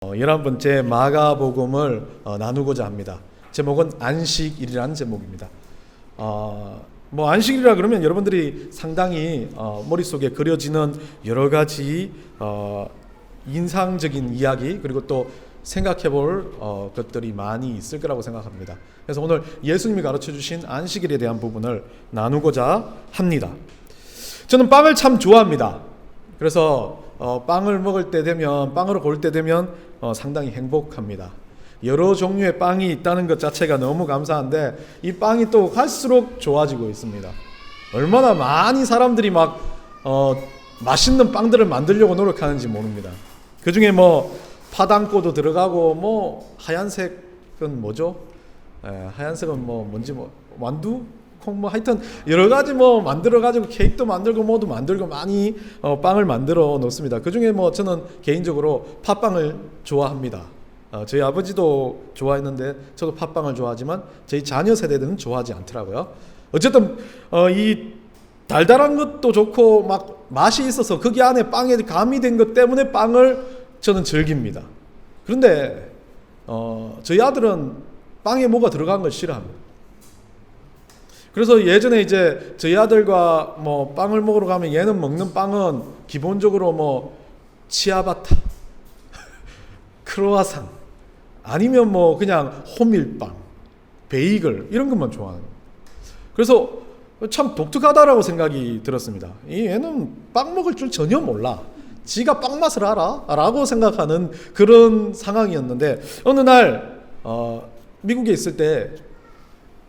11번째 마가복음을 나누고자 합니다. 제목은 안식일이라는 제목입니다. 안식일이라 그러면 여러분들이 상당히 머릿속에 그려지는 여러 가지 인상적인 이야기, 그리고 또 생각해 볼 것들이 많이 있을 거라고 생각합니다. 그래서 오늘 예수님이 가르쳐 주신 안식일에 대한 부분을 나누고자 합니다. 저는 빵을 참 좋아합니다. 그래서 빵을 먹을 때 되면, 빵을 고를 때 되면 상당히 행복합니다. 여러 종류의 빵이 있다는 것 자체가 너무 감사한데, 이 빵이 또 갈수록 좋아지고 있습니다. 얼마나 많이 사람들이 맛있는 빵들을 만들려고 노력하는지 모릅니다. 그 중에 파당꼬도 들어가고, 하얀색은 뭐죠? 하얀색은 뭔지 완두? 콩 하여튼 여러 가지 만들어가지고 케이크도 만들고 뭐도 만들고 많이 빵을 만들어 놓습니다. 그 중에 저는 개인적으로 팥빵을 좋아합니다. 저희 아버지도 좋아했는데 저도 팥빵을 좋아하지만 저희 자녀 세대들은 좋아하지 않더라고요. 어쨌든 이 달달한 것도 좋고 맛이 있어서 거기 안에 빵에 가미된 것 때문에 빵을 저는 즐깁니다. 그런데 저희 아들은 빵에 뭐가 들어간 걸 싫어합니다. 그래서 예전에 이제 저희 아들과 빵을 먹으러 가면 얘는 먹는 빵은 기본적으로 치아바타, 크로와상, 아니면 그냥 호밀빵, 베이글 이런 것만 좋아하는. 그래서 참 독특하다라고 생각이 들었습니다. 얘는 빵 먹을 줄 전혀 몰라. 지가 빵 맛을 알아? 라고 생각하는 그런 상황이었는데, 어느 날 미국에 있을 때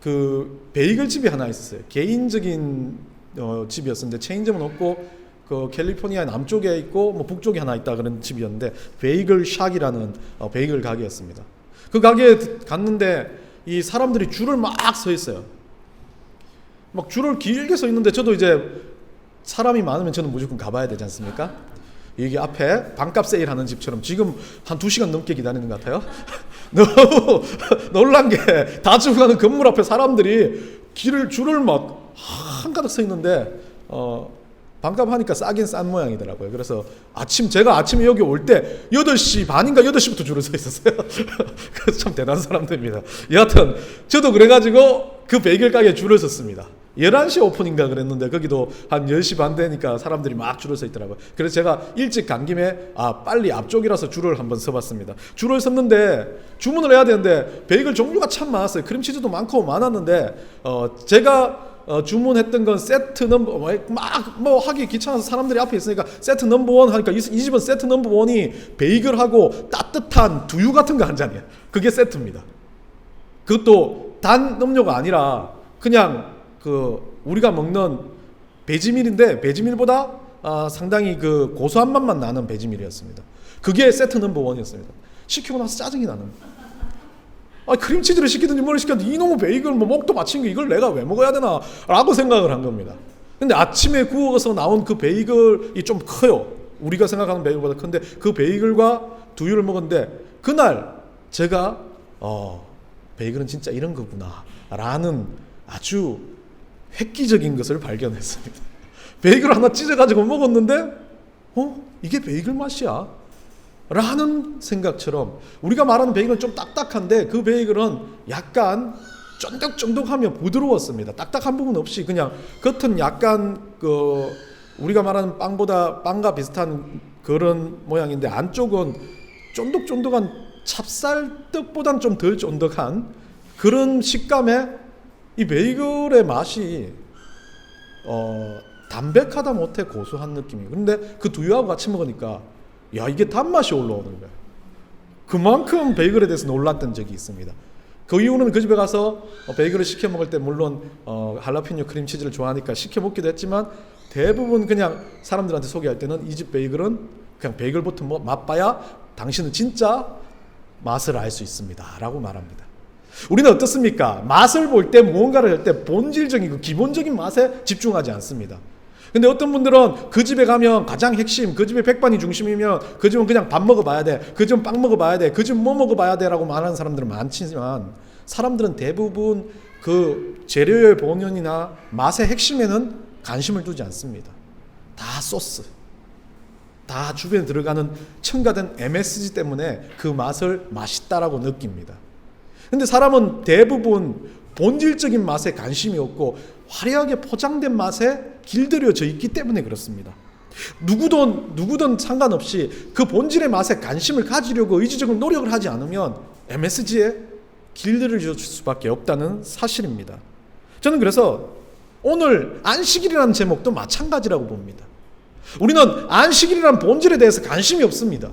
그 베이글 집이 하나 있었어요. 개인적인 집이었는데 체인점은 없고 그 캘리포니아 남쪽에 있고 북쪽에 하나 있다 그런 집이었는데, 베이글 샥이라는 베이글 가게였습니다. 그 가게에 갔는데 이 사람들이 줄을 막 서 있어요. 줄을 길게 서 있는데, 저도 이제 사람이 많으면 저는 무조건 가봐야 되지 않습니까? 여기 앞에 반값 세일하는 집처럼 지금 한 2시간 넘게 기다리는 것 같아요. 너무 놀란 게, 다 죽어가는 건물 앞에 사람들이 줄을 한가득 서 있는데 반값 하니까 싸긴 싼 모양이더라고요. 그래서 제가 아침에 여기 올 때 8시 반인가 8시부터 줄을 서 있었어요. 그래서 참 대단한 사람들입니다. 여하튼 저도 그래가지고 그 베이글 가게에 줄을 섰습니다. 11시 오픈인가 그랬는데 거기도 한 10시 반 되니까 사람들이 막 줄을 서 있더라고요. 그래서 제가 일찍 간 김에 빨리 앞쪽이라서 줄을 한번 서봤습니다. 줄을 섰는데 주문을 해야 되는데 베이글 종류가 참 많았어요. 크림치즈도 많고 많았는데 제가 주문했던 건 세트 넘버 하기 귀찮아서 사람들이 앞에 있으니까 세트 넘버 원 하니까 이 집은 세트 넘버 원이 베이글하고 따뜻한 두유 같은 거 한 잔이에요. 그게 세트입니다. 그것도 단 음료가 아니라 그냥 우리가 먹는 배지밀인데, 배지밀보다 상당히 그 고소한 맛만 나는 배지밀이었습니다. 그게 세트 넘버 원이었습니다. 시키고 나서 짜증이 나는. 크림치즈를 시키든지 뭘 시켰는데 이놈의 베이글 목도 마친 게 이걸 내가 왜 먹어야 되나 라고 생각을 한 겁니다. 근데 아침에 구워서 나온 그 베이글이 좀 커요. 우리가 생각하는 베이글보다 큰데 그 베이글과 두유를 먹었는데, 그날 제가 베이글은 진짜 이런 거구나 라는 아주 획기적인 것을 발견했습니다. 베이글 하나 찢어가지고 먹었는데 이게 베이글 맛이야 라는 생각처럼, 우리가 말하는 베이글은 좀 딱딱한데 그 베이글은 약간 쫀득쫀득하며 부드러웠습니다. 딱딱한 부분 없이 그냥 겉은 약간 우리가 말하는 빵과 비슷한 그런 모양인데 안쪽은 쫀득쫀득한 찹쌀떡보단 좀 덜 쫀득한 그런 식감에, 이 베이글의 맛이 담백하다 못해 고소한 느낌이에요. 그런데 그 두유하고 같이 먹으니까 이게 단맛이 올라오는 거예요. 그만큼 베이글에 대해서 놀랐던 적이 있습니다. 그 이후로는 그 집에 가서 베이글을 시켜 먹을 때 물론 할라피뇨 크림치즈를 좋아하니까 시켜 먹기도 했지만, 대부분 그냥 사람들한테 소개할 때는 이 집 베이글은 그냥 베이글부터 맛봐야 당신은 진짜 맛을 알 수 있습니다 라고 말합니다. 우리는 어떻습니까? 맛을 볼 때, 무언가를 할 때 본질적인 기본적인 맛에 집중하지 않습니다. 근데 어떤 분들은 그 집에 가면 가장 핵심, 그 집의 백반이 중심이면 그 집은 그냥 밥 먹어봐야 돼, 그 집은 빵 먹어봐야 돼, 그 집은 뭐 먹어봐야 돼 라고 말하는 사람들은 많지만, 사람들은 대부분 그 재료의 본연이나 맛의 핵심에는 관심을 두지 않습니다. 다 소스, 다 주변에 들어가는 첨가된 MSG 때문에 그 맛을 맛있다라고 느낍니다. 근데 사람은 대부분 본질적인 맛에 관심이 없고 화려하게 포장된 맛에 길들여져 있기 때문에 그렇습니다. 누구든 상관없이 그 본질의 맛에 관심을 가지려고 의지적으로 노력을 하지 않으면 MSG에 길들여질 수밖에 없다는 사실입니다. 저는 그래서 오늘 안식일이라는 제목도 마찬가지라고 봅니다. 우리는 안식일이라는 본질에 대해서 관심이 없습니다.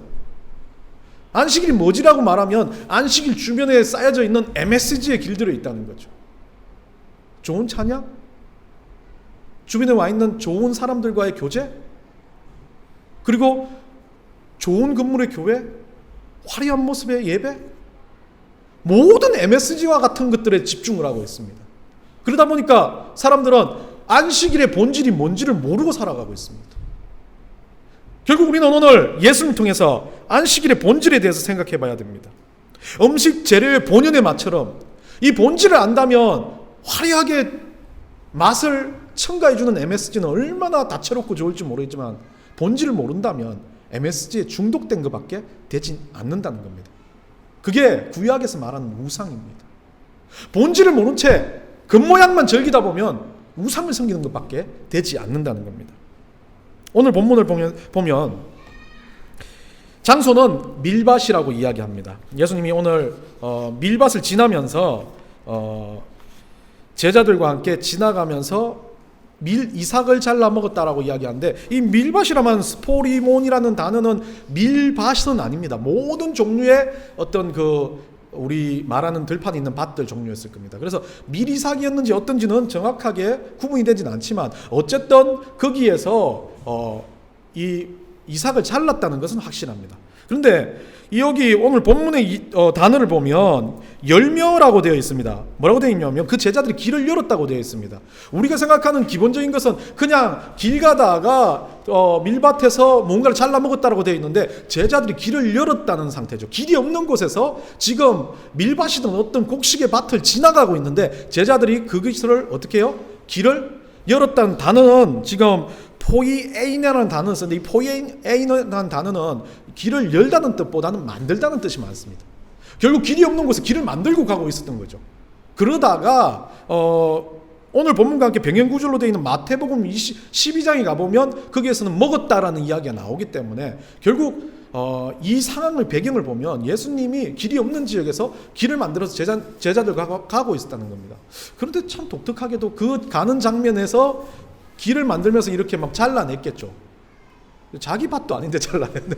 안식일이 뭐지라고 말하면 안식일 주변에 쌓여져 있는 MSG에 길들여 있다는 거죠. 좋은 찬양? 주변에 와 있는 좋은 사람들과의 교제? 그리고 좋은 건물의 교회? 화려한 모습의 예배? 모든 MSG와 같은 것들에 집중을 하고 있습니다. 그러다 보니까 사람들은 안식일의 본질이 뭔지를 모르고 살아가고 있습니다. 결국 우리는 오늘 예수님을 통해서 안식일의 본질에 대해서 생각해 봐야 됩니다. 음식 재료의 본연의 맛처럼 이 본질을 안다면 화려하게 맛을 첨가해주는 MSG는 얼마나 다채롭고 좋을지 모르겠지만 본질을 모른다면 MSG에 중독된 것밖에 되지 않는다는 겁니다. 그게 구약에서 말하는 우상입니다. 본질을 모른 채 겉모양만 즐기다 보면 우상을 섬기는 것밖에 되지 않는다는 겁니다. 오늘 본문을 보면 장소는 밀밭이라고 이야기합니다. 예수님이 오늘 밀밭을 지나면서 제자들과 함께 지나가면서 이삭을 잘라 먹었다라고 이야기하는데 이 밀밭이라면 스포리몬이라는 단어는 밀밭은 아닙니다. 모든 종류의 어떤 우리 말하는 들판이 있는 밭들 종류였을 겁니다. 그래서 밀이삭이었는지 어떤지는 정확하게 구분이 되진 않지만 어쨌든 거기에서 이 이삭을 잘랐다는 것은 확실합니다. 그런데 여기 오늘 본문의 단어를 보면 열며라고 되어 있습니다. 뭐라고 되어 있냐면 그 제자들이 길을 열었다고 되어 있습니다. 우리가 생각하는 기본적인 것은 그냥 길 가다가 밀밭에서 뭔가를 잘라 먹었다고 되어 있는데 제자들이 길을 열었다는 상태죠. 길이 없는 곳에서 지금 밀밭이든 어떤 곡식의 밭을 지나가고 있는데 제자들이 그것을 어떻게 해요? 길을 열었다는 단어는 지금 포이에이나라는 단어를 쓰는데 이 포이에이나라는 단어는 길을 열다는 뜻보다는 만들다는 뜻이 많습니다. 결국 길이 없는 곳에 길을 만들고 가고 있었던 거죠. 그러다가 오늘 본문과 함께 병행구절로 되어 있는 마태복음 12장에 가보면 거기에서는 먹었다라는 이야기가 나오기 때문에 결국 이 상황의 배경을 보면 예수님이 길이 없는 지역에서 길을 만들어서 제자들과 가고 있었다는 겁니다. 그런데 참 독특하게도 그 가는 장면에서 길을 만들면서 이렇게 막 잘라냈겠죠. 자기 밭도 아닌데 잘라냈네.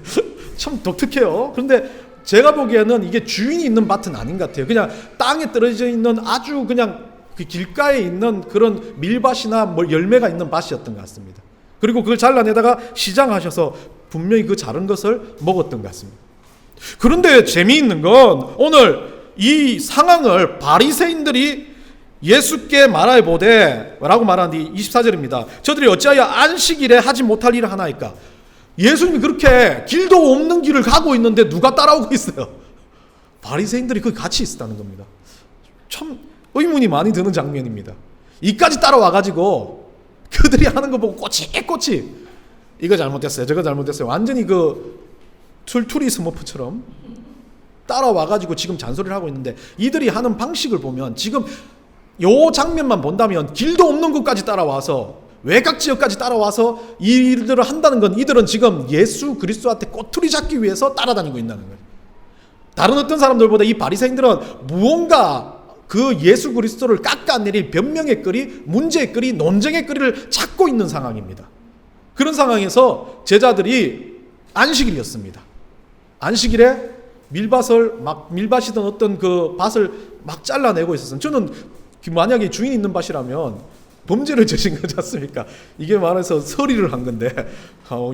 참 독특해요. 그런데 제가 보기에는 이게 주인이 있는 밭은 아닌 것 같아요. 그냥 땅에 떨어져 있는 아주 그냥 그 길가에 있는 그런 밀밭이나 열매가 있는 밭이었던 것 같습니다. 그리고 그걸 잘라내다가 시장하셔서 분명히 그 자른 것을 먹었던 것 같습니다. 그런데 재미있는 건 오늘 이 상황을 바리새인들이 예수께 말하여 보되 라고 말하는 24절입니다. 저들이 어찌하여 안식일에 하지 못할 일을 하나이까? 예수님이 그렇게 길도 없는 길을 가고 있는데 누가 따라오고 있어요? 바리새인들이 그 같이 있었다는 겁니다. 참 의문이 많이 드는 장면입니다. 이까지 따라와가지고 그들이 하는 거 보고 꼬치꼬치 이거 잘못됐어요, 저거 잘못됐어요. 완전히 그 툴투리 스머프처럼 따라와가지고 지금 잔소리를 하고 있는데 이들이 하는 방식을 보면 지금 요 장면만 본다면 길도 없는 곳까지 따라와서 외곽 지역까지 따라와서 이 일들을 한다는 건 이들은 지금 예수 그리스도한테 꼬투리 잡기 위해서 따라다니고 있다는 거예요. 다른 어떤 사람들보다 이 바리새인들은 무언가 그 예수 그리스도를 깎아내릴 변명의 거리, 문제의 거리, 논쟁의 거리를 찾고 있는 상황입니다. 그런 상황에서 제자들이 안식일이었습니다. 안식일에 밀밭이던 어떤 그 밭을 막 잘라내고 있었어요. 저는 만약에 주인 있는 밭이라면 범죄를 저진 거지 않습니까? 이게 말해서 서리를 한 건데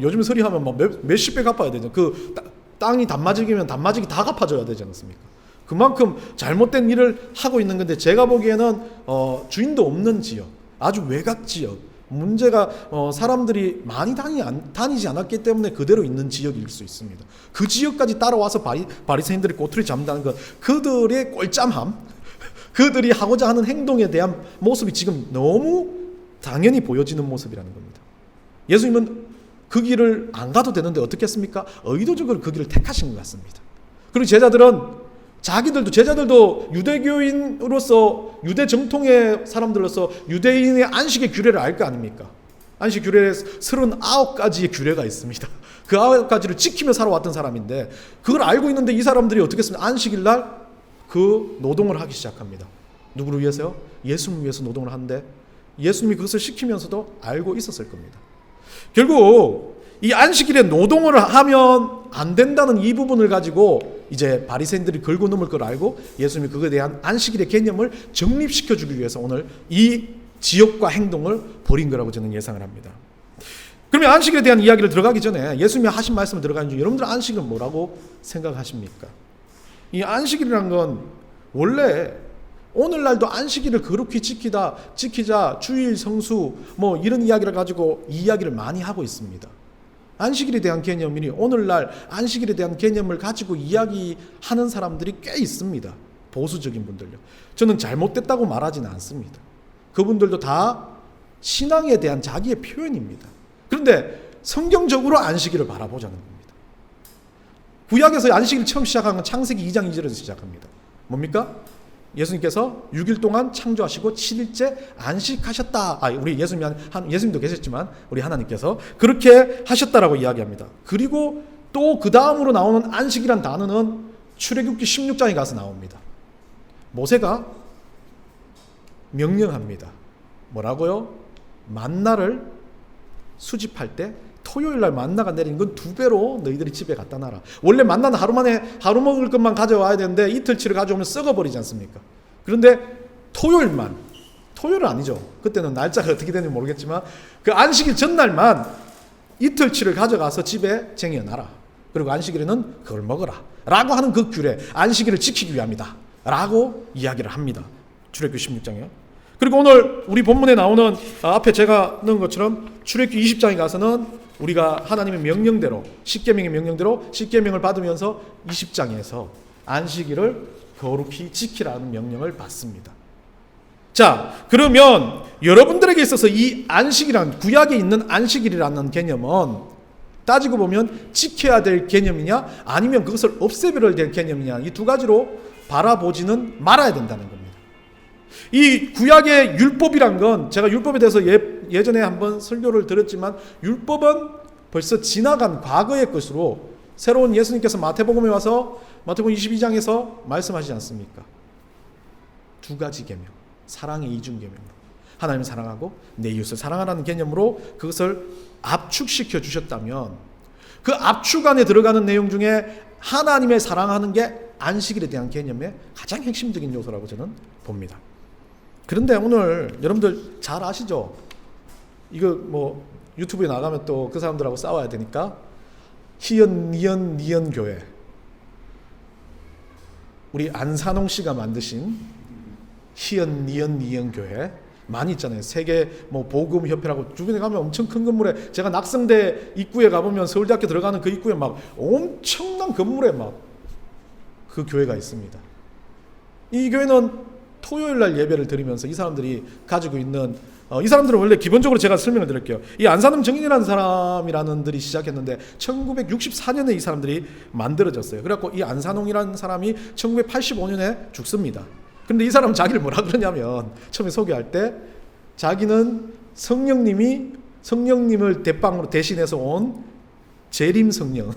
요즘 서리하면 막 몇십 배 갚아야 되죠. 그 땅이 단마직이면 단마직이 다 갚아줘야 되지 않습니까? 그만큼 잘못된 일을 하고 있는 건데 제가 보기에는 주인도 없는 지역, 아주 외곽 지역, 문제가 사람들이 많이 다니지 않았기 때문에 그대로 있는 지역일 수 있습니다. 그 지역까지 따라와서 바리새인들이 꼬투리 잡는다는 것, 그들의 꼴짬함, 그들이 하고자 하는 행동에 대한 모습이 지금 너무 당연히 보여지는 모습이라는 겁니다. 예수님은 그 길을 안 가도 되는데 어떻겠습니까? 의도적으로 그 길을 택하신 것 같습니다. 그리고 제자들도 유대교인으로서 유대 정통의 사람들로서 유대인의 안식의 규례를 알 거 아닙니까? 안식 규례에 39가지의 규례가 있습니다. 그 9가지를 지키며 살아왔던 사람인데 그걸 알고 있는데 이 사람들이 어떻게 했습니까? 안식일 날 그 노동을 하기 시작합니다. 누구를 위해서요? 예수님을 위해서 노동을 하는데 예수님이 그것을 시키면서도 알고 있었을 겁니다. 결국 이 안식일에 노동을 하면 안 된다는 이 부분을 가지고 이제 바리새인들이 걸고 넘을 걸 알고 예수님이 그거에 대한 안식일의 개념을 정립시켜 주기 위해서 오늘 이 지역과 행동을 벌인 거라고 저는 예상을 합니다. 그러면 안식일에 대한 이야기를 들어가기 전에 예수님이 하신 말씀을 들어가는 중 여러분들 안식일은 뭐라고 생각하십니까? 이 안식일이란 건 원래 오늘날도 안식일을 거룩히 지키자 주일 성수 뭐 이런 이야기를 가지고 이 이야기를 많이 하고 있습니다. 안식일에 대한 개념이 오늘날 안식일에 대한 개념을 가지고 이야기하는 사람들이 꽤 있습니다. 보수적인 분들요. 저는 잘못됐다고 말하지는 않습니다. 그분들도 다 신앙에 대한 자기의 표현입니다. 그런데 성경적으로 안식일을 바라보자는 겁니다. 구약에서 안식일을 처음 시작한 건 창세기 2장 2절에서 시작합니다. 뭡니까? 예수님께서 6일 동안 창조하시고 7일째 안식하셨다. 우리 예수님도 계셨지만 우리 하나님께서 그렇게 하셨다라고 이야기합니다. 그리고 또 그 다음으로 나오는 안식이란 단어는 출애굽기 16장에 가서 나옵니다. 모세가 명령합니다. 뭐라고요? 만나를 수집할 때 토요일 날 만나가 내리는 건 2배로 너희들이 집에 갖다 놔라. 원래 만나는 하루 먹을 것만 가져와야 되는데 이틀치를 가져오면 썩어버리지 않습니까? 그런데 토요일은 아니죠. 그때는 날짜가 어떻게 되는지 모르겠지만 그 안식일 전날만 이틀치를 가져가서 집에 쟁여놔라. 그리고 안식일에는 그걸 먹어라. 라고 하는 그 규례, 안식일을 지키기 위함이다. 라고 이야기를 합니다. 출애굽기 16장이요. 그리고 오늘 우리 본문에 나오는 앞에 제가 넣은 것처럼 출애굽기 20장에 가서는 우리가 하나님의 명령대로 십계명의 명령대로 십계명을 받으면서 20장에서 안식일을 거룩히 지키라는 명령을 받습니다. 자, 그러면 여러분들에게 있어서 이 안식이란 구약에 있는 안식일이라는 개념은 따지고 보면 지켜야 될 개념이냐 아니면 그것을 없애버려야 될 개념이냐 이 두 가지로 바라보지는 말아야 된다는 겁니다. 이 구약의 율법이란 건 제가 율법에 대해서 예전에 한번 설교를 드렸지만 율법은 벌써 지나간 과거의 것으로 새로운 예수님께서 마태복음에 와서 마태복음 22장에서 말씀하시지 않습니까? 2가지 계명, 사랑의 이중계명으로 하나님을 사랑하고 내 이웃을 사랑하라는 개념으로 그것을 압축시켜 주셨다면 그 압축 안에 들어가는 내용 중에 하나님의 사랑하는 게 안식일에 대한 개념의 가장 핵심적인 요소라고 저는 봅니다. 그런데 오늘 여러분들 잘 아시죠? 이거 뭐 유튜브에 나가면 또 그 사람들하고 싸워야 되니까 희연, 니연 교회 우리 안산홍 씨가 만드신 희연, 니연 교회 많이 있잖아요. 세계 뭐 복음협회라고 주변에 가면 엄청 큰 건물에 제가 낙성대 입구에 가보면 서울대학교 들어가는 그 입구에 막 엄청난 건물에 막 그 교회가 있습니다. 이 교회는 토요일 날 예배를 드리면서 이 사람들이 가지고 있는 이 사람들은 원래 기본적으로 제가 설명을 드릴게요. 이 안산홍 정인이라는 사람이라는 들이 시작했는데 1964년에 이 사람들이 만들어졌어요. 그래갖고 이 안산홍이라는 사람이 1985년에 죽습니다. 그런데 이 사람은 자기를 뭐라 그러냐면 처음에 소개할 때 자기는 성령님을 대빵으로 대신해서 온 재림 성령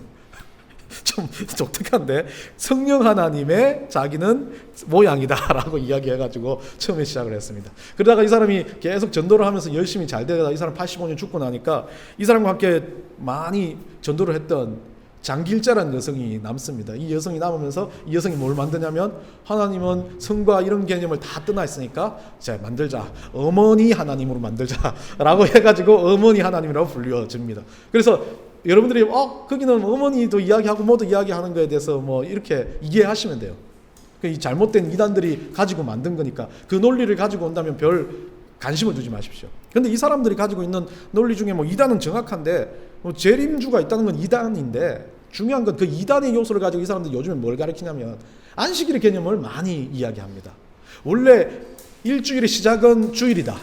좀 독특한데 성령 하나님의 자기는 모양이다라고 이야기해가지고 처음에 시작을 했습니다. 그러다가 이 사람이 계속 전도를 하면서 열심히 잘 되다가 이 사람 85년 죽고 나니까 이 사람과 함께 많이 전도를 했던 장길자라는 여성이 남습니다. 이 여성이 남으면서 이 여성이 뭘 만드냐면 하나님은 성과 이런 개념을 다 떠나 있으니까 자 만들자 어머니 하나님으로 만들자라고 해가지고 어머니 하나님이라고 불려집니다. 그래서 여러분들이 거기는 어머니도 이야기하고 뭐도 이야기하는 거에 대해서 뭐 이렇게 이해하시면 돼요. 이 잘못된 이단들이 가지고 만든 거니까 그 논리를 가지고 온다면 별 관심을 두지 마십시오. 그런데 이 사람들이 가지고 있는 논리 중에 뭐 이단은 정확한데 뭐 재림주가 있다는 건 이단인데 중요한 건 그 이단의 요소를 가지고 이 사람들이 요즘에 뭘 가르치냐면 안식일의 개념을 많이 이야기합니다. 원래 일주일의 시작은 주일이다.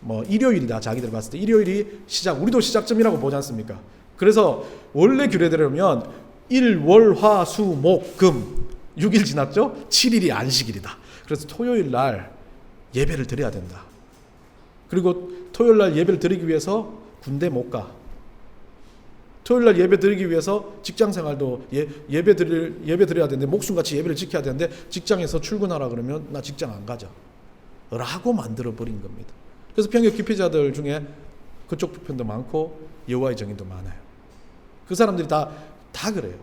뭐 일요일이다. 자기들 봤을 때 일요일이 시작, 우리도 시작점이라고 보지 않습니까? 그래서 원래 규례대로면 일, 월, 화, 수, 목, 금 6일 지났죠? 7일이 안식일이다. 그래서 토요일 날 예배를 드려야 된다. 그리고 토요일 날 예배를 드리기 위해서 군대 못 가. 토요일 날 예배 드리기 위해서 직장 생활도 예배 드려야 되는데 목숨같이 예배를 지켜야 되는데 직장에서 출근하라 그러면 나 직장 안 가자 라고 만들어 버린 겁니다. 그래서 편격 기피자들 중에 그쪽 편도 많고 여호와의 정인도 많아요. 그 사람들이 다 그래요.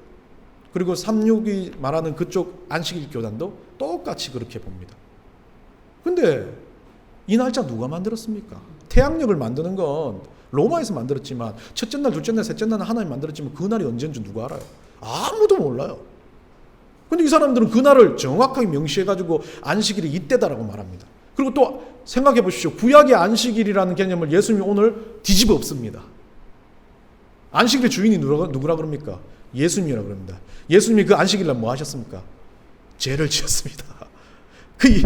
그리고 3.6이 말하는 그쪽 안식일 교단도 똑같이 그렇게 봅니다. 근데 이 날짜 누가 만들었습니까? 태양력을 만드는 건 로마에서 만들었지만 첫째 날, 둘째 날, 셋째 날 하나님 만들었지만 그 날이 언제인지 누가 알아요? 아무도 몰라요. 근데 이 사람들은 그 날을 정확하게 명시해가지고 안식일이 이때다라고 말합니다. 그리고 또 생각해 보십시오. 구약의 안식일이라는 개념을 예수님이 오늘 뒤집어 엎습니다. 안식일의 주인이 누구라 그럽니까? 예수님이라 그럽니다. 예수님이 그 안식일날 뭐 하셨습니까? 죄를 지었습니다. 그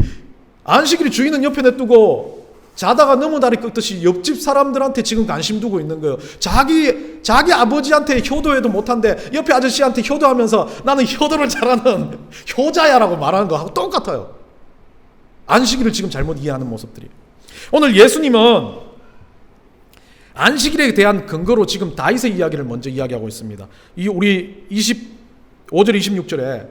안식일의 주인은 옆에 냅두고 자다가 너무다리 꺾듯이 옆집 사람들한테 지금 관심 두고 있는 거예요. 자기 아버지한테 효도해도 못한데 옆에 아저씨한테 효도하면서 나는 효도를 잘하는 효자야라고 말하는 거하고 똑같아요. 안식일을 지금 잘못 이해하는 모습들이. 오늘 예수님은 안식일에 대한 근거로 지금 다윗의 이야기를 먼저 이야기하고 있습니다. 우리 25절 26절에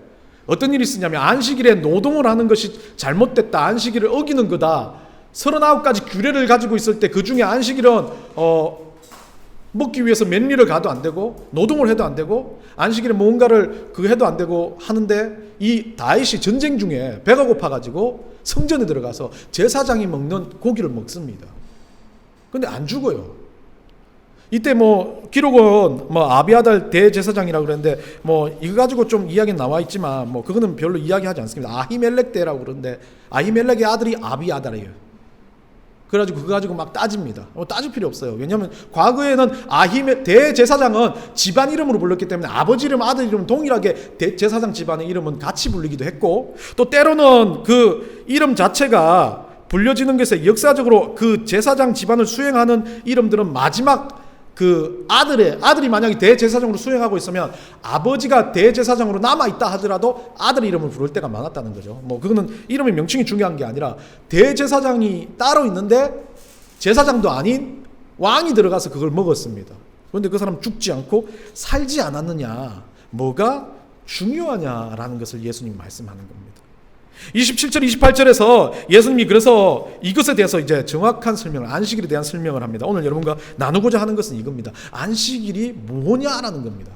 어떤 일이 있었냐면 안식일에 노동을 하는 것이 잘못됐다. 안식일을 어기는 거다. 39가지 규례를 가지고 있을 때 그 중에 안식일은 먹기 위해서 맨일을 가도 안 되고 노동을 해도 안 되고 안식일에 뭔가를 해도 안 되고 하는데 이 다윗이 전쟁 중에 배가 고파가지고 성전에 들어가서 제사장이 먹는 고기를 먹습니다. 근데 안 죽어요. 이때 기록은 아비아달 대제사장이라고 그러는데 이거 가지고 좀 이야기는 나와 있지만 그거는 별로 이야기하지 않습니다. 아히멜렉 때라고 그러는데 아히멜렉의 아들이 아비아달이에요. 그래가지고 그거 가지고 막 따집니다. 따질 필요 없어요. 왜냐하면 과거에는 대제사장은 집안 이름으로 불렀기 때문에 아버지 이름, 아들 이름 동일하게 대제사장 집안의 이름은 같이 불리기도 했고 또 때로는 그 이름 자체가 불려지는 것에 역사적으로 그 제사장 집안을 수행하는 이름들은 마지막 그 아들이 만약에 대제사장으로 수행하고 있으면 아버지가 대제사장으로 남아있다 하더라도 아들 이름을 부를 때가 많았다는 거죠. 그거는 이름의 명칭이 중요한 게 아니라 대제사장이 따로 있는데 제사장도 아닌 왕이 들어가서 그걸 먹었습니다. 그런데 그 사람 죽지 않고 살지 않았느냐, 뭐가 중요하냐라는 것을 예수님 말씀하는 겁니다. 27절 28절에서 예수님이 그래서 이것에 대해서 이제 정확한 설명을, 안식일에 대한 설명을 합니다. 오늘 여러분과 나누고자 하는 것은 이겁니다. 안식일이 뭐냐라는 겁니다.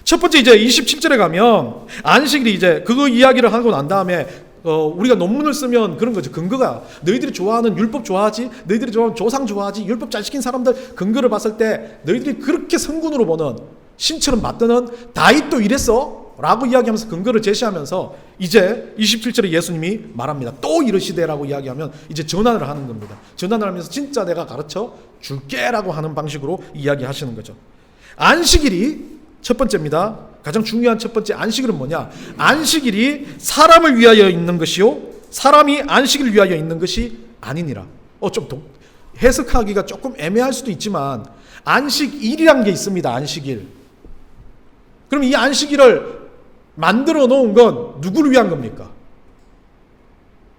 첫 번째 이제 27절에 가면 안식일이 이제 그거 이야기를 하고 난 다음에 우리가 논문을 쓰면 그런 거죠. 근거가 너희들이 좋아하는 율법 좋아하지, 너희들이 좋아하는 조상 좋아하지, 율법 잘 지킨 사람들 근거를 봤을 때 너희들이 그렇게 성군으로 보는 신처럼 맞드는 다윗도 이랬어 라고 이야기하면서 근거를 제시하면서 이제 27절에 예수님이 말합니다. 또 이르시되라고 이야기하면 이제 전환을 하는 겁니다. 전환을 하면서 진짜 내가 가르쳐 줄게 라고 하는 방식으로 이야기하시는 거죠. 안식일이 첫 번째입니다. 가장 중요한 첫 번째 안식일은 뭐냐? 안식일이 사람을 위하여 있는 것이요 사람이 안식일을 위하여 있는 것이 아니니라. 좀 해석하기가 조금 애매할 수도 있지만 안식일이란 게 있습니다. 안식일. 그럼 이 안식일을 만들어 놓은 건 누구를 위한 겁니까?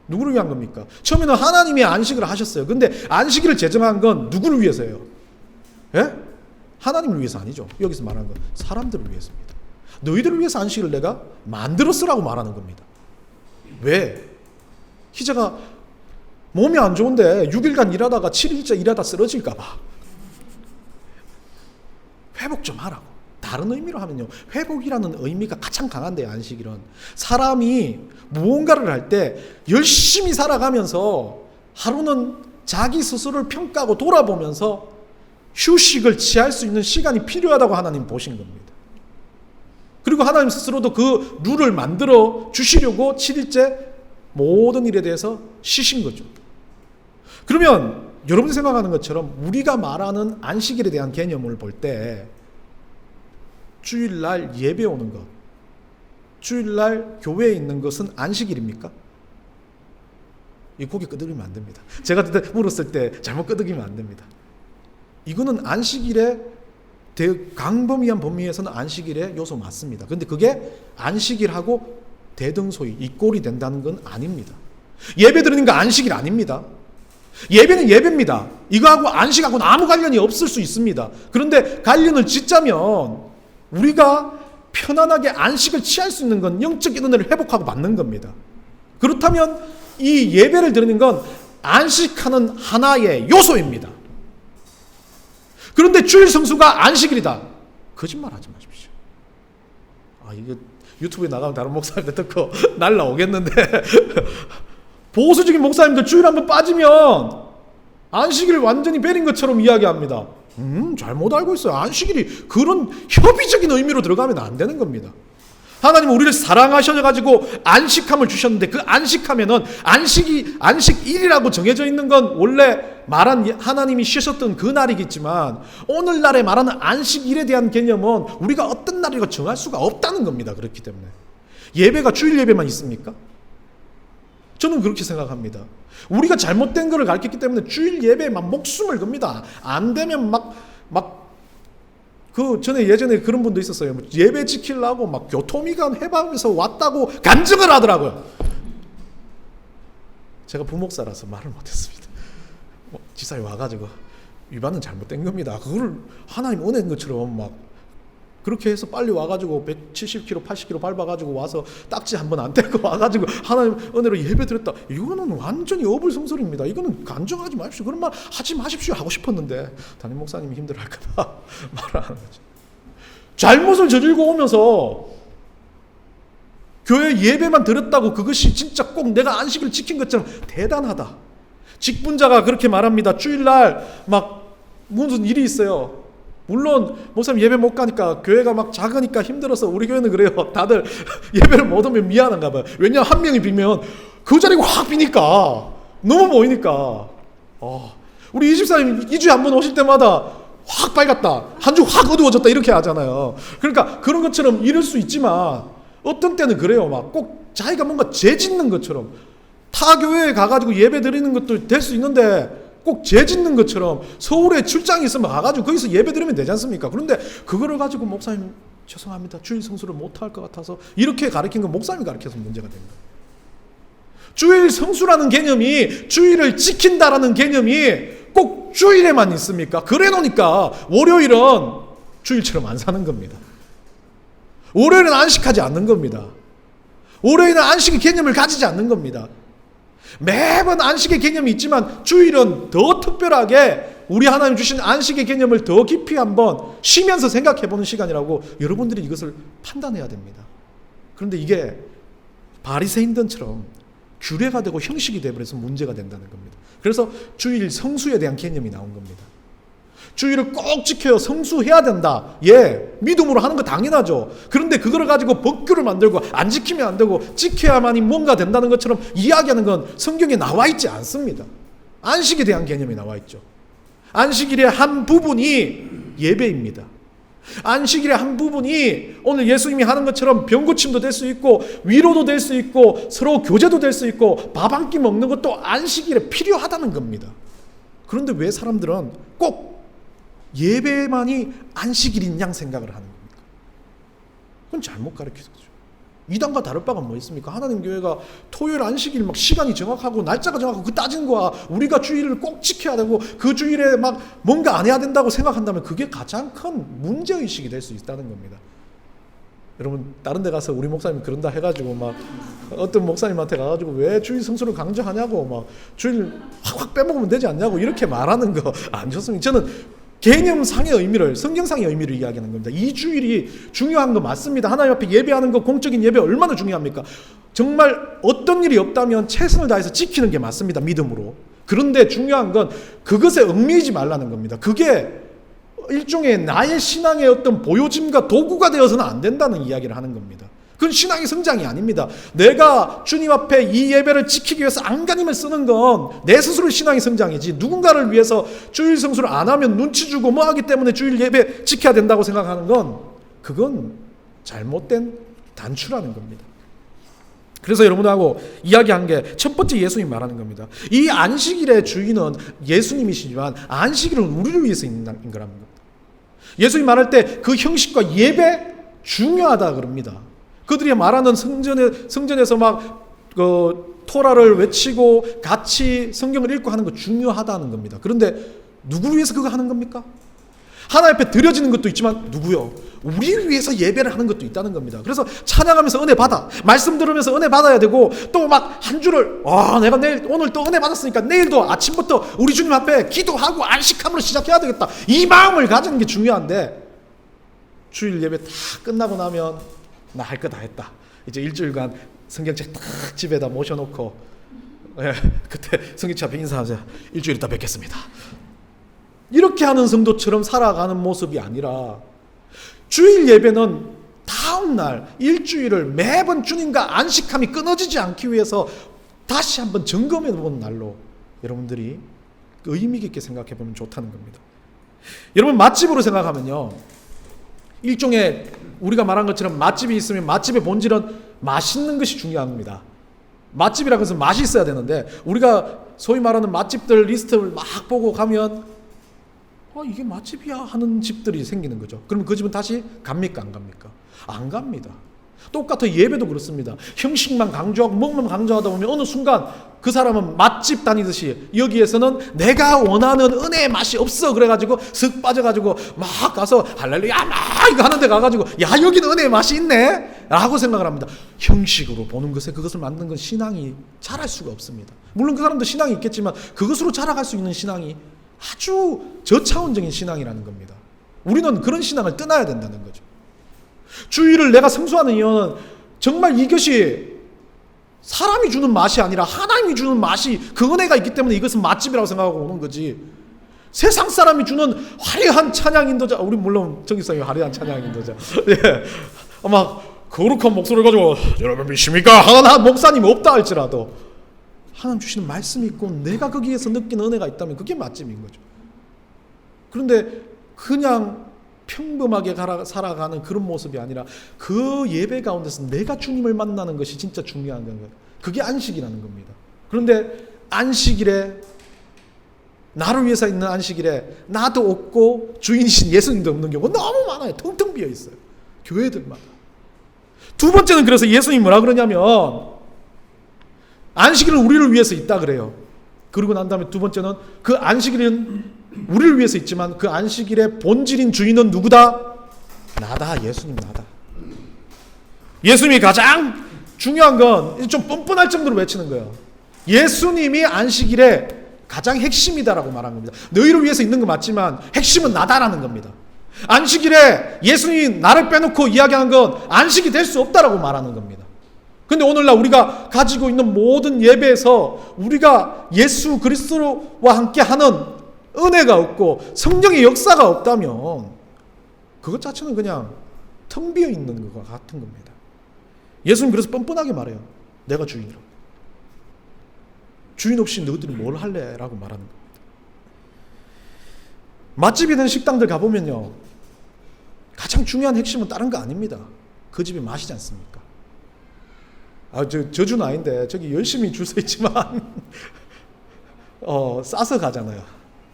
누구를 위한 겁니까? 처음에는 하나님이 안식을 하셨어요. 근데 안식일을 제정한 건 누구를 위해서예요? 예? 하나님을 위해서 아니죠. 여기서 말하는 건 사람들을 위해서입니다. 너희들을 위해서 안식일을 내가 만들었으라고 말하는 겁니다. 왜? 희재가 몸이 안 좋은데 6일간 일하다가 7일째 일하다 쓰러질까 봐. 회복 좀 하라고. 다른 의미로 하면요, 회복이라는 의미가 가장 강한데요. 안식일은 사람이 무언가를 할 때 열심히 살아가면서 하루는 자기 스스로를 평가하고 돌아보면서 휴식을 취할 수 있는 시간이 필요하다고 하나님 보신 겁니다. 그리고 하나님 스스로도 그 룰을 만들어 주시려고 7일째 모든 일에 대해서 쉬신 거죠. 그러면 여러분이 생각하는 것처럼 우리가 말하는 안식일에 대한 개념을 볼 때 주일날 예배 오는 것, 주일날 교회에 있는 것은 안식일입니까? 이 고개 끄덕이면 안 됩니다. 제가 그때 물었을 때 잘못 끄덕이면 안 됩니다. 이거는 안식일의 강범위한 범위에서는 안식일의 요소 맞습니다. 그런데 그게 안식일하고 대등소이 이꼴이 된다는 건 아닙니다. 예배 드리는 거 안식일 아닙니다. 예배는 예배입니다. 이거하고 안식하고는 아무 관련이 없을 수 있습니다. 그런데 관련을 짓자면 우리가 편안하게 안식을 취할 수 있는 건 영적인 은혜를 회복하고 받는 겁니다. 그렇다면 이 예배를 드리는 건 안식하는 하나의 요소입니다. 그런데 주일 성수가 안식일이다. 거짓말하지 마십시오. 이거 유튜브에 나가면 다른 목사님들 듣고 날라오겠는데 보수적인 목사님들 주일 한번 빠지면 안식일을 완전히 베린 것처럼 이야기합니다. 잘못 알고 있어요. 안식일이 그런 협의적인 의미로 들어가면 안 되는 겁니다. 하나님은 우리를 사랑하셔가지고 안식함을 주셨는데 그 안식하면은 안식일이라고 정해져 있는 건 원래 말한 하나님이 쉬셨던 그 날이겠지만 오늘날에 말하는 안식일에 대한 개념은 우리가 어떤 날이라고 정할 수가 없다는 겁니다. 그렇기 때문에 예배가 주일 예배만 있습니까? 저는 그렇게 생각합니다. 우리가 잘못된 것을 가르쳤기 때문에 주일 예배에 막 목숨을 겁니다. 안 되면 전에 예전에 그런 분도 있었어요. 예배 지키려고 막 교토미간 해방에서 왔다고 간증을 하더라고요. 제가 부목사라서 말을 못했습니다. 지사에 와가지고 위반은 잘못된 겁니다. 그걸 하나님 은혜인 것처럼 막 그렇게 해서 빨리 와가지고 170km, 80km 밟아가지고 와서 딱지 한번 안 떼고 와가지고 하나님 은혜로 예배 드렸다. 이거는 완전히 어불성설입니다. 이거는 간증하지 마십시오. 그런 말 하지 마십시오 하고 싶었는데 담임 목사님이 힘들어할까봐 말을 안 하는 거죠. 잘못을 저질고 오면서 교회 예배만 드렸다고 그것이 진짜 꼭 내가 안식을 지킨 것처럼 대단하다. 직분자가 그렇게 말합니다. 주일날 막 무슨 일이 있어요. 물론 목사님 예배 못 가니까 교회가 막 작으니까 힘들어서 우리 교회는 그래요. 다들 예배를 못 오면 미안한가 봐요. 왜냐하면 한 명이 비면 그 자리가 확 비니까 너무 모이니까 우리 24님 2주에 한 번 오실 때마다 확 밝았다. 한 주 확 어두워졌다 이렇게 하잖아요. 그러니까 그런 것처럼 이럴 수 있지만 어떤 때는 그래요. 막 꼭 자기가 뭔가 죄 짓는 것처럼 타 교회에 가가지고 예배 드리는 것도 될 수 있는데 꼭 죄 짓는 것처럼 서울에 출장이 있으면 가가지고 거기서 예배 드리면 되지 않습니까? 그런데 그거를 가지고 목사님 죄송합니다. 주일 성수를 못할 것 같아서 이렇게 가르친 건 목사님이 가르쳐서 문제가 됩니다. 주일 성수라는 개념이 주일을 지킨다라는 개념이 꼭 주일에만 있습니까? 그래 놓으니까 월요일은 주일처럼 안 사는 겁니다. 월요일은 안식하지 않는 겁니다. 월요일은 안식의 개념을 가지지 않는 겁니다. 매번 안식의 개념이 있지만 주일은 더 특별하게 우리 하나님 주신 안식의 개념을 더 깊이 한번 쉬면서 생각해보는 시간이라고 여러분들이 이것을 판단해야 됩니다. 그런데 이게 바리새인들처럼 규례가 되고 형식이 되어버려서 문제가 된다는 겁니다. 그래서 주일 성수에 대한 개념이 나온 겁니다. 주일을 꼭 지켜요. 성수해야 된다. 믿음으로 하는 거 당연하죠. 그런데 그걸 가지고 법규를 만들고 안 지키면 안 되고 지켜야만이 뭔가 된다는 것처럼 이야기하는 건 성경에 나와 있지 않습니다. 안식에 대한 개념이 나와 있죠. 안식일의 한 부분이 예배입니다. 안식일의 한 부분이 오늘 예수님이 하는 것처럼 병고침도 될 수 있고 위로도 될 수 있고 서로 교제도 될 수 있고 밥 한 끼 먹는 것도 안식일에 필요하다는 겁니다. 그런데 왜 사람들은 꼭 예배만이 안식일인 양 생각을 하는 겁니까? 그건 잘못 가르쳐서 그렇죠. 이단과 다를 바가 뭐 있습니까? 하나님 교회가 토요일 안식일 막 시간이 정확하고 날짜가 정확하고 그 따진 거야. 우리가 주일을 꼭 지켜야 되고 그 주일에 막 뭔가 안 해야 된다고 생각한다면 그게 가장 큰 문제의식이 될 수 있다는 겁니다. 여러분 다른 데 가서 우리 목사님 그런다 해가지고 막 어떤 목사님한테 가가지고 왜 주일 성수를 강조하냐고 막 주일 확 빼먹으면 되지 않냐고 이렇게 말하는 거 안 좋습니다. 저는 개념상의 의미를 성경상의 의미를 이야기하는 겁니다. 이 주일이 중요한 거 맞습니다. 하나님 앞에 예배하는 거 공적인 예배 얼마나 중요합니까? 정말 어떤 일이 없다면 최선을 다해서 지키는 게 맞습니다. 믿음으로. 그런데 중요한 건 그것에 얽매이지 말라는 겁니다. 그게 일종의 나의 신앙의 어떤 보요짐과 도구가 되어서는 안 된다는 이야기를 하는 겁니다. 그건 신앙의 성장이 아닙니다. 내가 주님 앞에 이 예배를 지키기 위해서 안간힘을 쓰는 건 내 스스로의 신앙의 성장이지 누군가를 위해서 주일 성수를 안 하면 눈치 주고 뭐 하기 때문에 주일 예배 지켜야 된다고 생각하는 건 그건 잘못된 단추라는 겁니다. 그래서 여러분하고 이야기한 게 첫 번째 예수님 말하는 겁니다. 이 안식일의 주인은 예수님이시지만 안식일은 우리를 위해서 있는 거라는 겁니다. 예수님 말할 때 그 형식과 예배 중요하다 그럽니다. 그들이 말하는 성전에서 막 토라를 외치고 같이 성경을 읽고 하는 거 중요하다는 겁니다. 그런데 누구를 위해서 그거 하는 겁니까? 하나님 앞에 드려지는 것도 있지만 누구요? 우리를 위해서 예배를 하는 것도 있다는 겁니다. 그래서 찬양하면서 은혜 받아, 말씀 들으면서 은혜 받아야 되고, 또 막 한 주를 내가 오늘 또 은혜 받았으니까 내일도 아침부터 우리 주님 앞에 기도하고 안식함으로 시작해야 되겠다, 이 마음을 가지는 게 중요한데, 주일 예배 다 끝나고 나면 나 할 거 다 했다, 이제 일주일간 성경책 딱 집에다 모셔놓고 그때 성경책 앞에 인사하세요. 일주일 있다 뵙겠습니다. 이렇게 하는 성도처럼 살아가는 모습이 아니라, 주일 예배는 다음날 일주일을 매번 주님과 안식함이 끊어지지 않기 위해서 다시 한번 점검해 보는 날로 여러분들이 의미 깊게 생각해 보면 좋다는 겁니다. 여러분, 맛집으로 생각하면요, 일종의 우리가 말한 것처럼 맛집이 있으면 맛집의 본질은 맛있는 것이 중요한 겁니다. 맛집이라고 해서 맛이 있어야 되는데, 우리가 소위 말하는 맛집들 리스트를 막 보고 가면 이게 맛집이야 하는 집들이 생기는 거죠. 그러면 그 집은 다시 갑니까 안 갑니까? 안 갑니다. 똑같아 예배도 그렇습니다. 형식만 강조하고 먹만 강조하다 보면 어느 순간 그 사람은 맛집 다니듯이 여기에서는 내가 원하는 은혜의 맛이 없어 그래가지고 슥 빠져가지고 막 가서 할렐루야 막 이거 하는 데 가가지고 야 여기는 은혜의 맛이 있네 라고 생각을 합니다. 형식으로 보는 것에 그것을 만든 건 신앙이 자랄 수가 없습니다. 물론 그 사람도 신앙이 있겠지만 그것으로 자라갈 수 있는 신앙이 아주 저차원적인 신앙이라는 겁니다. 우리는 그런 신앙을 떠나야 된다는 거죠. 주일을 내가 성수하는 이유는 정말 이것이 사람이 주는 맛이 아니라 하나님이 주는 맛이, 그 은혜가 있기 때문에 이것은 맛집이라고 생각하고 오는 거지, 세상 사람이 주는 화려한 찬양 인도자, 우리 물론 정기성이 화려한 찬양 인도자, 막 거룩한 목소리를 가지고 여러분 믿습니까? 하는 목사님이 없다 할지라도 하나님 주시는 말씀이 있고 내가 거기에서 느끼는 은혜가 있다면 그게 맛집인 거죠. 그런데 그냥 평범하게 살아가는 그런 모습이 아니라 그 예배 가운데서 내가 주님을 만나는 것이 진짜 중요한 거예요. 그게 안식이라는 겁니다. 그런데 안식일에, 나를 위해서 있는 안식일에 나도 없고 주인이신 예수님도 없는 경우가 너무 많아요. 텅텅 비어 있어요, 교회들마다. 두 번째는 그래서 예수님이 뭐라 그러냐면 안식일은 우리를 위해서 있다 그래요. 그러고 난 다음에 두 번째는 그 안식일은 우리를 위해서 있지만 그 안식일의 본질인 주인은 누구다? 나다. 예수님 나다. 예수님이 가장 중요한 건 좀 뻔뻔할 정도로 외치는 거예요. 예수님이 안식일의 가장 핵심이다라고 말한 겁니다. 너희를 위해서 있는 거 맞지만 핵심은 나다라는 겁니다. 안식일에 예수님이 나를 빼놓고 이야기한 건 안식이 될 수 없다라고 말하는 겁니다. 근데 오늘날 우리가 가지고 있는 모든 예배에서 우리가 예수 그리스도와 함께 하는 은혜가 없고 성령의 역사가 없다면 그것 자체는 그냥 텅 비어 있는 것과 같은 겁니다. 예수님 그래서 뻔뻔하게 말해요. 내가 주인이라고. 주인 없이 너희들이 뭘 할래? 라고 말하는 겁니다. 맛집이든 식당들 가보면요, 가장 중요한 핵심은 다른 거 아닙니다. 그 집이 맛이지 않습니까? 저주는 아닌데 저기 열심히 줄 서 있지만 싸서 가잖아요.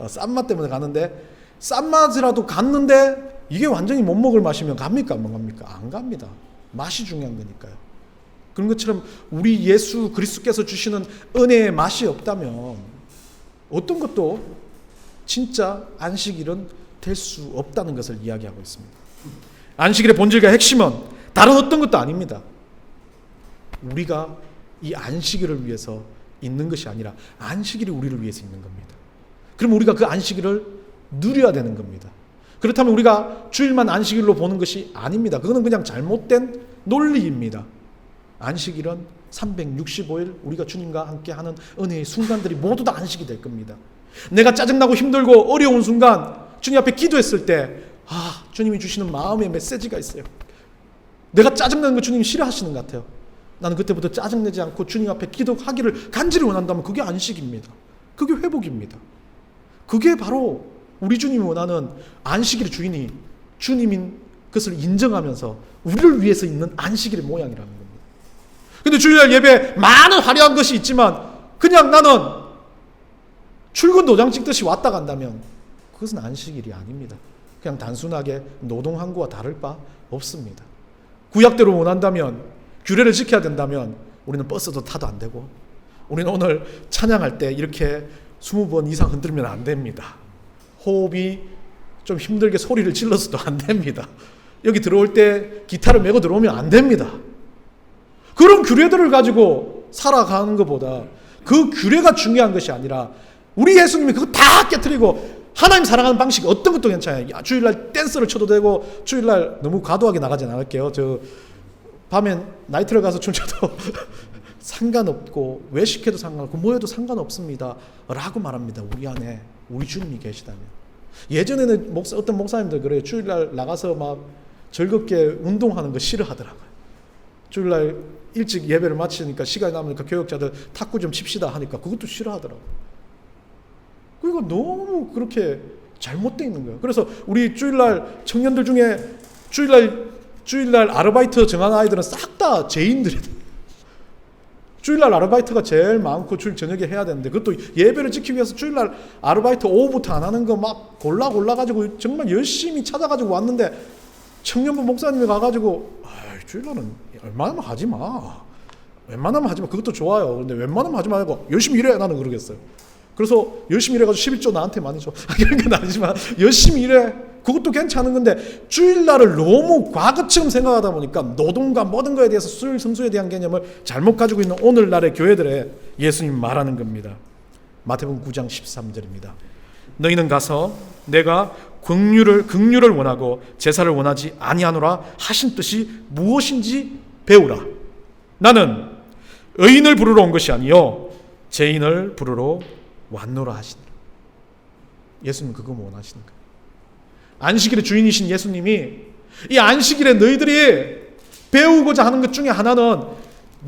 싼 맛 때문에 가는데, 싼 맛이라도 갔는데 이게 완전히 못 먹을 맛이면 갑니까 안 갑니까? 안 갑니다. 맛이 중요한 거니까요. 그런 것처럼 우리 예수 그리스도께서 주시는 은혜의 맛이 없다면 어떤 것도 진짜 안식일은 될 수 없다는 것을 이야기하고 있습니다. 안식일의 본질과 핵심은 다른 어떤 것도 아닙니다. 우리가 이 안식일을 위해서 있는 것이 아니라 안식일이 우리를 위해서 있는 겁니다. 그럼 우리가 그 안식일을 누려야 되는 겁니다. 그렇다면 우리가 주일만 안식일로 보는 것이 아닙니다. 그거는 그냥 잘못된 논리입니다. 안식일은 365일 우리가 주님과 함께하는 은혜의 순간들이 모두 다 안식이 될 겁니다. 내가 짜증나고 힘들고 어려운 순간 주님 앞에 기도했을 때 주님이 주시는 마음의 메시지가 있어요. 내가 짜증나는 거 주님이 싫어하시는 것 같아요. 나는 그때부터 짜증내지 않고 주님 앞에 기도하기를 간절히 원한다면 그게 안식입니다. 그게 회복입니다. 그게 바로 우리 주님이 원하는 안식일의 주인이 주님인 것을 인정하면서 우리를 위해서 있는 안식일의 모양이라는 겁니다. 근데 주일날 예배 많은 화려한 것이 있지만 그냥 나는 출근 도장 찍듯이 왔다 간다면 그것은 안식일이 아닙니다. 그냥 단순하게 노동항구와 다를 바 없습니다. 구약대로 원한다면, 규례를 지켜야 된다면 우리는 버스도 타도 안 되고, 우리는 오늘 찬양할 때 이렇게 20번 이상 흔들면 안 됩니다. 호흡이 좀 힘들게 소리를 질러서도 안 됩니다. 여기 들어올 때 기타를 메고 들어오면 안 됩니다. 그런 규례들을 가지고 살아가는 것보다 그 규례가 중요한 것이 아니라 우리 예수님이 그거 다 깨트리고 하나님 사랑하는 방식 어떤 것도 괜찮아요. 주일날 댄스를 쳐도 되고, 주일날 너무 과도하게 나가진 않을게요. 저 밤엔 나이트를 가서 춤춰도 상관없고, 외식해도 상관없고, 뭐 해도 상관없습니다 라고 말합니다. 우리 안에 우리 주님이 계시다면. 예전에는 어떤 목사님들 그래요. 주일날 나가서 막 즐겁게 운동하는 거 싫어하더라고요. 주일날 일찍 예배를 마치니까 시간이 남으니까 교역자들 탁구 좀 칩시다 하니까 그것도 싫어하더라고요. 그리고 너무 그렇게 잘못되어 있는 거예요. 그래서 우리 주일날 청년들 중에 주일날 아르바이트 정한 아이들은 싹 다 죄인들이에요. 주일날 아르바이트가 제일 많고 주일 저녁에 해야 되는데, 그것도 예배를 지키기 위해서 주일날 아르바이트 오후부터 안 하는 거 막 골라가지고 정말 열심히 찾아가지고 왔는데, 청년부 목사님이 가가지고 주일날은 웬만하면 하지 마. 웬만하면 하지 마. 그것도 좋아요. 근데 웬만하면 하지 말고 열심히 일해. 나는 그러겠어요. 그래서 열심히 일해가지고 11조 나한테 많이 줘. 그런 건 아니지만 열심히 일해. 그것도 괜찮은 건데, 주일날을 너무 과거처럼 생각하다 보니까 노동과 모든 거에 대해서 수요일 성수에 대한 개념을 잘못 가지고 있는 오늘날의 교회들에 예수님 말하는 겁니다. 마태복음 9장 13절입니다. 너희는 가서 내가 긍휼을 원하고 제사를 원하지 아니하노라 하신 뜻이 무엇인지 배우라. 나는 의인을 부르러 온 것이 아니요 죄인을 부르러 왔노라 하시니라. 예수님 그거 원하시는 거예요. 안식일의 주인이신 예수님이 이 안식일에 너희들이 배우고자 하는 것 중에 하나는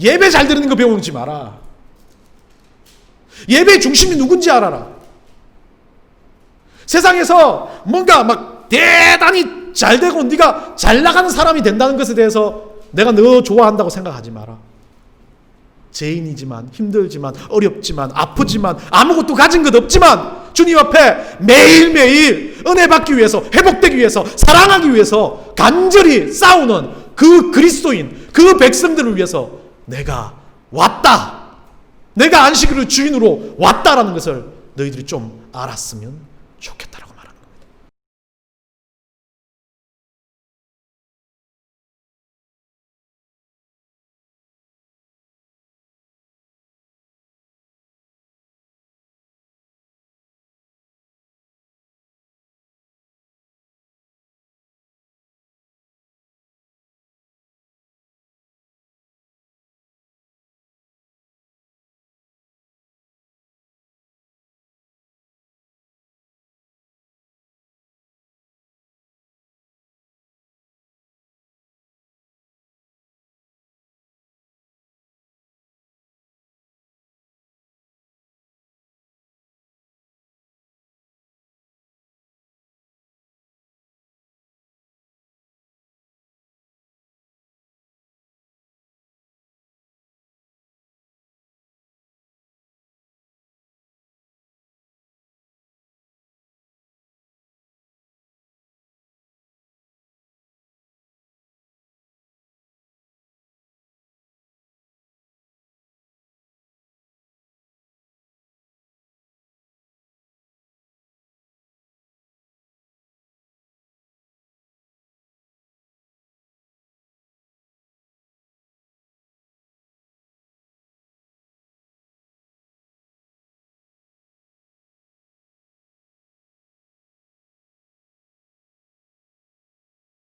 예배 잘 드리는 거 배우지 마라. 예배의 중심이 누군지 알아라. 세상에서 뭔가 막 대단히 잘 되고 네가 잘 나가는 사람이 된다는 것에 대해서 내가 너 좋아한다고 생각하지 마라. 죄인이지만, 힘들지만, 어렵지만, 아프지만, 아무것도 가진 것 없지만 주님 앞에 매일매일 은혜 받기 위해서, 회복되기 위해서, 사랑하기 위해서 간절히 싸우는 그 그리스도인, 그 백성들을 위해서 내가 왔다, 내가 안식일의 주인으로 왔다라는 것을 너희들이 좀 알았으면 좋겠다.